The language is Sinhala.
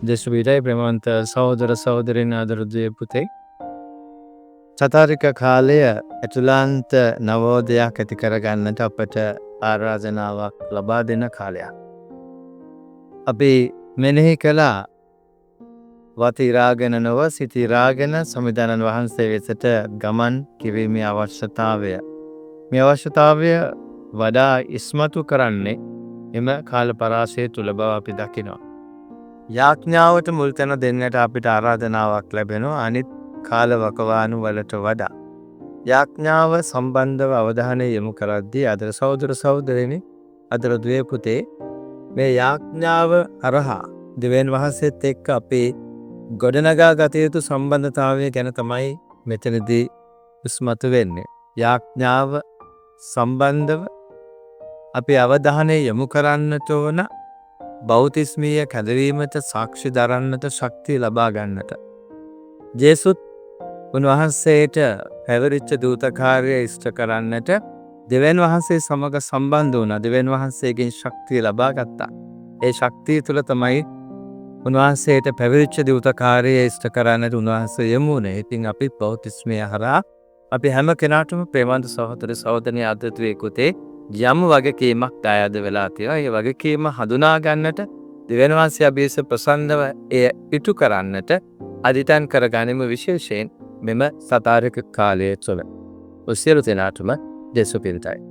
දෙසුවිටයි ප්‍රේමවන්ත සහෝදර සහෝදරියන් ආදරණීය පුතේ. චතුරාර්ය කාලය ඇතුළාන්ත නවෝදයක් ඇති කරගන්නට අපට ආරාධනාවක් ලබා දෙන කාලයක්. අපි මෙනෙහි කළා වතිරාගෙන නොව සිතිරාගෙන සම්විධානන් වහන්සේ වෙතට ගමන් කිරීමේ අවශ්‍යතාවය. මේ අවශ්‍යතාවය වඩා ඉස්මතු කරන්නේ එම කාල පරාසය තුල බව අපි දකිනවා. යාඥාවට මුල් තැන දෙන්නට අපිට ආරාධනාවක් ලැබෙනවා අනිත් කාල වකවානු වලට වඩා. යාඥාව සම්බන්ධව අවධානය යොමු කරද්දී අදර සහෝදර සහෝදරියනි අදර දුවේ පුතේ මේ යාඥාව අරහා දෙවියන් වහන්සේත් එක්ක අපේ ගොඩනගා ගත යුතු සම්බන්ධතාවය ගැන තමයි මෙතනදී ඉස්මතු වෙන්නේ. යාඥාව සම්බන්ධව අපි අවධානය යොමු කරන්නට ඕන බෞතිස්මීය කැදවීමට සාක්ෂි දරන්නට ශක්තිය ලබා ගන්නට. ජේසුත් උන්වහන්සේට පැවරිච්ච දූතකාරය ඉෂ්ට කරන්නට දෙවියන් වහන්සේ සමග සම්බන්ධ වුණා. දෙවියන් වහන්සේගෙන් ශක්තිය ලබා ගත්තා. ඒ ශක්තිය තුළ තමයි උන්වහන්සේට පැවරිච්ච දූතකාරය ඉෂ්ට කරන්නට උන්වහන්සේ යමු වුණේ. ඉතින් අපිත් බෞතිස්මය හරහා අපි හැම කෙනාටම ප්‍රේමවන්ත සහෝදර සහෝදරියනි අදතුවේ පුතේ යම් වගකීමක් දායාද වෙලා තියෙනවා. ඒ වගකීම හඳුනා ගන්නට දෙවියන් වහන්සේ අභියස ප්‍රසන්නව එය ඉටු කරන්නට අදිටන් කරගනිමු විශේෂයෙන් මෙම සතාරක කාලයේ තුළ. ඔසියලු දෙනාටම දෙසු පිරිතයි.